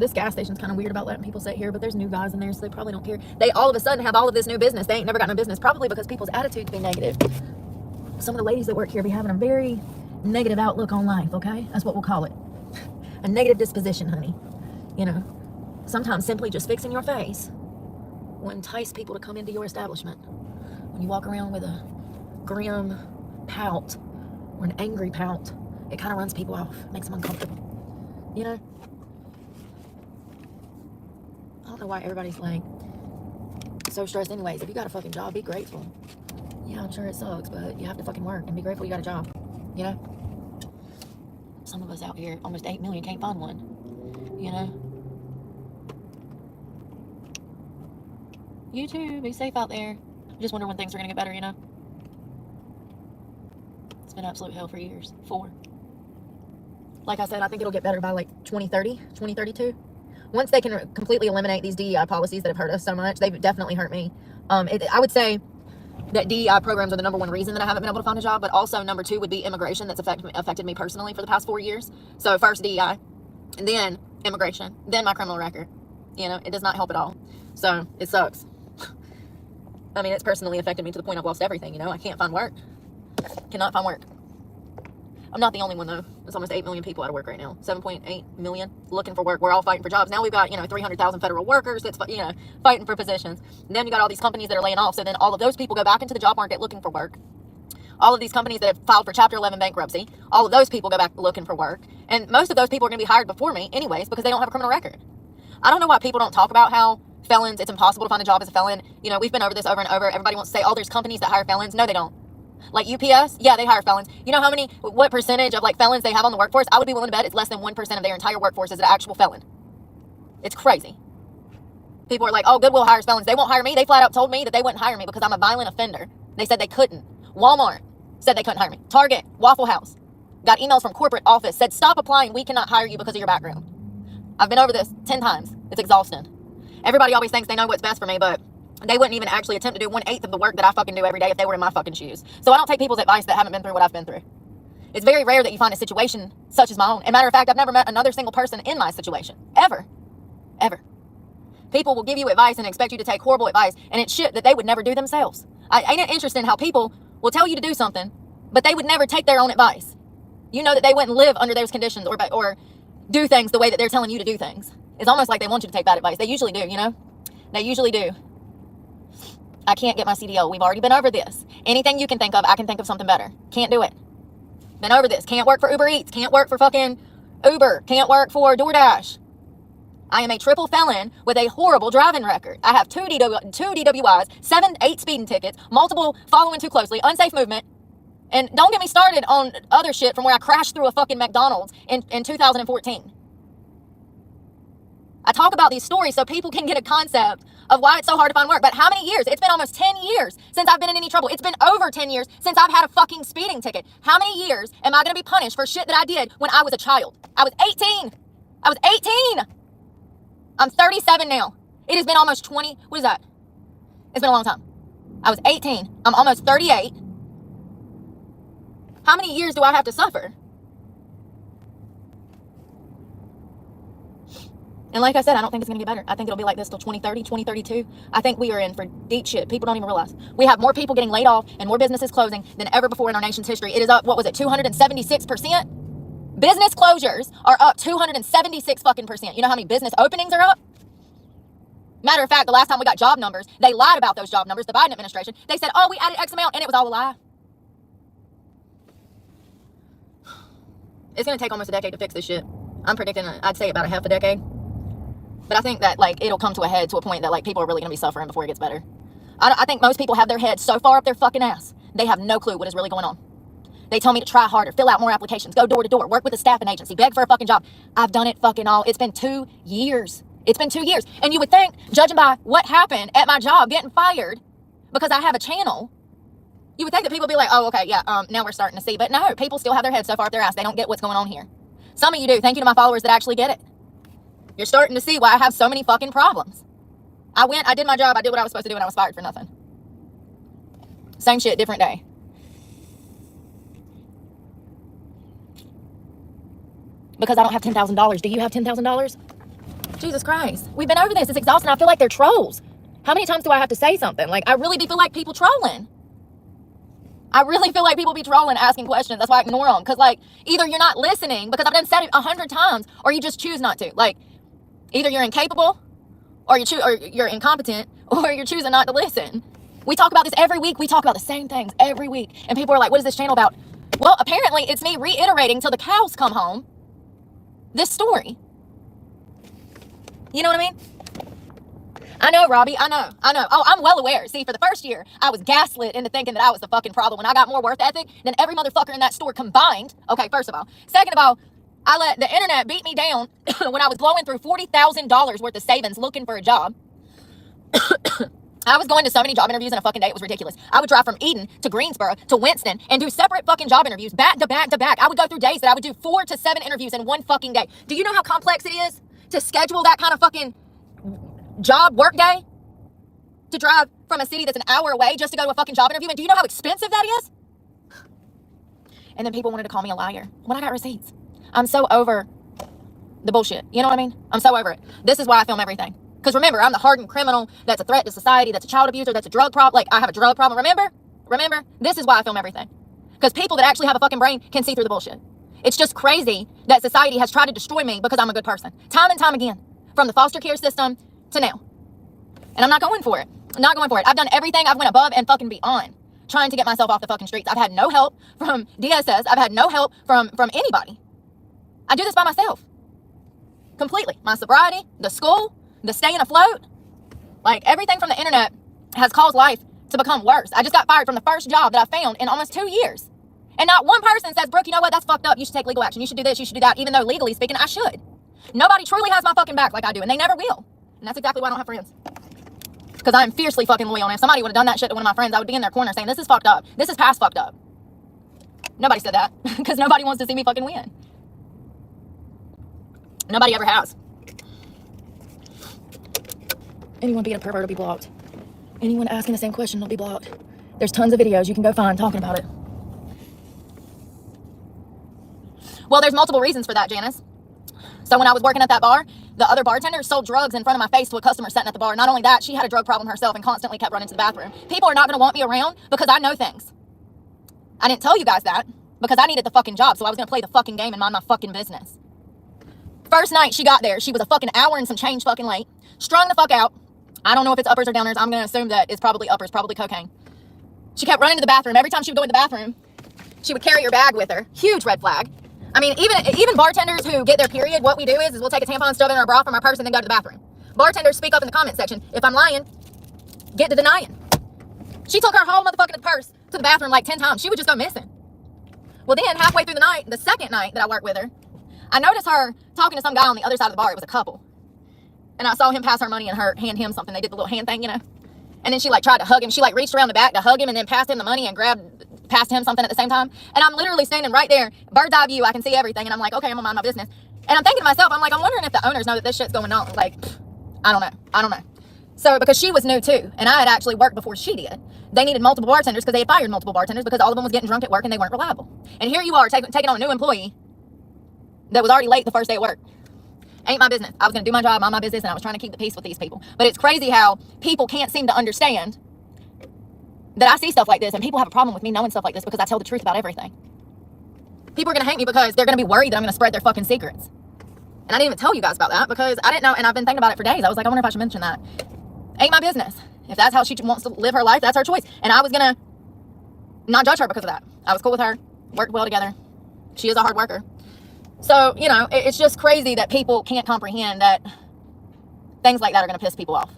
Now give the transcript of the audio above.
this gas station's kind of weird about letting people sit here, but there's new guys in there, so they probably don't care. They all of a sudden have all of this new business. They ain't never got no business, probably because people's attitudes be negative. Some of the ladies that work here be having a very negative outlook on life, okay? That's what we'll call it. A negative disposition, honey. You know, sometimes simply just fixing your face will entice people to come into your establishment. When you walk around with a grim pout or an angry pout, it kind of runs people off, makes them uncomfortable. You know? I don't know why everybody's like so stressed anyways. If you got a fucking job, be grateful. Yeah, I'm sure it sucks, but you have to fucking work and be grateful you got a job. You know? Some of us out here, almost 8 million, can't find one. You know? You too, be safe out there. I just wonder when things are gonna get better, you know? It's been absolute hell for years. 4. Like I said, I think it'll get better by like 2030, 2032. Once they can completely eliminate these DEI policies that have hurt us so much, they've definitely hurt me. I would say that DEI programs are the number one reason that I haven't been able to find a job, but also number 2 would be immigration. That's affected me personally for the past 4 years. So first DEI, and then immigration, then my criminal record. You know, it does not help at all. So it sucks. I mean, it's personally affected me to the point I've lost everything, you know? I can't find work. Cannot find work. I'm not the only one, though. There's almost 8 million people out of work right now. 7.8 million looking for work. We're all fighting for jobs. Now we've got, 300,000 federal workers that's, fighting for positions. And then you got all these companies that are laying off. So then all of those people go back into the job market looking for work. All of these companies that have filed for Chapter 11 bankruptcy, all of those people go back looking for work. And most of those people are going to be hired before me anyways because they don't have a criminal record. I don't know why people don't talk about how felons, it's impossible to find a job as a felon. We've been over this over and over. Everybody wants to say, oh, there's companies that hire felons. No, they don't. Like UPS, yeah, they hire felons. You know what percentage of felons they have on the workforce? I would be willing to bet it's less than 1% of their entire workforce is an actual felon. It's crazy. People are like, oh, Goodwill hires felons. They won't hire me. They flat out told me that they wouldn't hire me because I'm a violent offender. They said they couldn't. Walmart said they couldn't hire me. Target, Waffle House, got emails from corporate office, said stop applying. We cannot hire you because of your background. I've been over this 10 times. It's exhausting. Everybody always thinks they know what's best for me, but they wouldn't even actually attempt to do 1/8 of the work that I fucking do every day if they were in my fucking shoes. So I don't take people's advice that haven't been through what I've been through. It's very rare that you find a situation such as my own. As a matter of fact, I've never met another single person in my situation. Ever. Ever. People will give you advice and expect you to take horrible advice, and it's shit that they would never do themselves. Ain't it interesting how people will tell you to do something, but they would never take their own advice? You know that they wouldn't live under those conditions or do things the way that they're telling you to do things. It's almost like they want you to take bad advice. They usually do, They usually do. I can't get my CDL. We've already been over this. Anything you can think of, I can think of something better. Can't do it. Been over this. Can't work for Uber Eats. Can't work for fucking Uber. Can't work for DoorDash. I am a triple felon with a horrible driving record. I have 2 DWIs, 8 speeding tickets, multiple following too closely, unsafe movement. And don't get me started on other shit from where I crashed through a fucking McDonald's in 2014. I talk about these stories so people can get a concept of why it's so hard to find work. But how many years? It's been almost 10 years since I've been in any trouble. It's been over 10 years since I've had a fucking speeding ticket. How many years am I going to be punished for shit that I did when I was a child? I was 18. I was 18. I'm 37 now. It has been almost 20. What is that? It's been a long time. I was 18. I'm almost 38. How many years do I have to suffer? And like I said, I don't think it's going to get better. I think it'll be like this till 2030, 2032. I think we are in for deep shit. People don't even realize. We have more people getting laid off and more businesses closing than ever before in our nation's history. It is up, 276%? Business closures are up 276 fucking percent. You know how many business openings are up? Matter of fact, the last time we got job numbers, they lied about those job numbers, the Biden administration. They said, oh, we added X amount, and it was all a lie. It's going to take almost a decade to fix this shit. I'm predicting, I'd say about a half a decade. But I think that, it'll come to a head to a point that, people are really going to be suffering before it gets better. I think most people have their heads so far up their fucking ass, they have no clue what is really going on. They tell me to try harder, fill out more applications, go door to door, work with a staffing agency, beg for a fucking job. I've done it fucking all. It's been 2 years. It's been 2 years. And you would think, judging by what happened at my job, getting fired because I have a channel, you would think that people would be like, oh, okay, yeah, now we're starting to see. But no, people still have their heads so far up their ass, they don't get what's going on here. Some of you do. Thank you to my followers that actually get it. You're starting to see why I have so many fucking problems. I did my job, I did what I was supposed to do, and I was fired for nothing. Same shit, different day. Because I don't have $10,000. Do you have $10,000? Jesus Christ. We've been over this. It's exhausting. I feel like they're trolls. How many times do I have to say something? Like, I really do feel like people trolling. I really feel like people be trolling, asking questions. That's why I ignore them. Because, like, either you're not listening, because I've done said it 100 times, or you just choose not to. Like, either you're incapable, or you're incompetent, or you're choosing not to listen. We talk about this every week. We talk about the same things every week. And people are like, what is this channel about? Well, apparently it's me reiterating till the cows come home this story. You know what I mean? I know, Robbie. I know. Oh, I'm well aware. See, for the first year, I was gaslit into thinking that I was the fucking problem when I got more work ethic than every motherfucker in that store combined. Okay, first of all. Second of all, I let the internet beat me down when I was blowing through $40,000 worth of savings looking for a job. I was going to so many job interviews in a fucking day, it was ridiculous. I would drive from Eden to Greensboro to Winston and do separate fucking job interviews back to back to back. I would go through days that I would do 4 to 7 interviews in one fucking day. Do you know how complex it is to schedule that kind of fucking job work day? To drive from a city that's an hour away just to go to a fucking job interview? And do you know how expensive that is? And then people wanted to call me a liar when I got receipts. I'm so over the bullshit. You know what I mean? I'm so over it. This is why I film everything. Because remember, I'm the hardened criminal that's a threat to society, that's a child abuser, that's a drug problem. Like, I have a drug problem. Remember? This is why I film everything. Because people that actually have a fucking brain can see through the bullshit. It's just crazy that society has tried to destroy me because I'm a good person. Time and time again. From the foster care system to now. And I'm not going for it. I'm not going for it. I've done everything. I've went above and fucking beyond trying to get myself off the fucking streets. I've had no help from DSS. I've had no help from anybody. I do this by myself. Completely. My sobriety, the school, the staying afloat, like everything from the internet has caused life to become worse. I just got fired from the first job that I found in almost 2 years. And not one person says, Brooke, you know what? That's fucked up. You should take legal action. You should do this. You should do that. Even though legally speaking, I should. Nobody truly has my fucking back like I do. And they never will. And that's exactly why I don't have friends. Because I'm fiercely fucking loyal. And if somebody would have done that shit to one of my friends, I would be in their corner saying, this is fucked up. This is past fucked up. Nobody said that. Because nobody wants to see me fucking win. Nobody ever has. Anyone being a pervert will be blocked. Anyone asking the same question will be blocked. There's tons of videos you can go find talking about it. Well, there's multiple reasons for that, Janice. So when I was working at that bar, the other bartender sold drugs in front of my face to a customer sitting at the bar. Not only that, she had a drug problem herself and constantly kept running to the bathroom. People are not going to want me around because I know things. I didn't tell you guys that because I needed the fucking job, so I was going to play the fucking game and mind my fucking business. First night she got there, she was a fucking hour and some change fucking late. Strung the fuck out. I don't know if it's uppers or downers. I'm going to assume that it's probably uppers, probably cocaine. She kept running to the bathroom. Every time she would go in the bathroom, she would carry her bag with her. Huge red flag. I mean, even bartenders who get their period, what we do is we'll take a tampon, stuff it in our bra from our purse, and then go to the bathroom. Bartenders, speak up in the comment section. If I'm lying, get to denying. She took her whole motherfucking purse to the bathroom like 10 times. She would just go missing. Well, then halfway through the night, the second night that I worked with her, I noticed her talking to some guy on the other side of the bar. It was a couple. And I saw him pass her money and her hand him something. They did the little hand thing, you know. And then she like tried to hug him. She like reached around the back to hug him and then passed him the money and passed him something at the same time. And I'm literally standing right there, bird's eye view. I can see everything. And I'm like, okay, I'm gonna mind my business. And I'm thinking to myself, I'm like, I'm wondering if the owners know that this shit's going on. Like, I don't know. So because she was new too, and I had actually worked before she did. They needed multiple bartenders because they had fired multiple bartenders because all of them was getting drunk at work and they weren't reliable. And here you are taking on a new employee that was already late the first day at work. Ain't my business. I was going to do my job, mind my business, and I was trying to keep the peace with these people. But it's crazy how people can't seem to understand that I see stuff like this, and people have a problem with me knowing stuff like this because I tell the truth about everything. People are going to hate me because they're going to be worried that I'm going to spread their fucking secrets. And I didn't even tell you guys about that because I didn't know, and I've been thinking about it for days. I was like, I wonder if I should mention that. Ain't my business. If that's how she wants to live her life, that's her choice. And I was going to not judge her because of that. I was cool with her, worked well together. She is a hard worker. So, you know, it's just crazy that people can't comprehend that things like that are going to piss people off.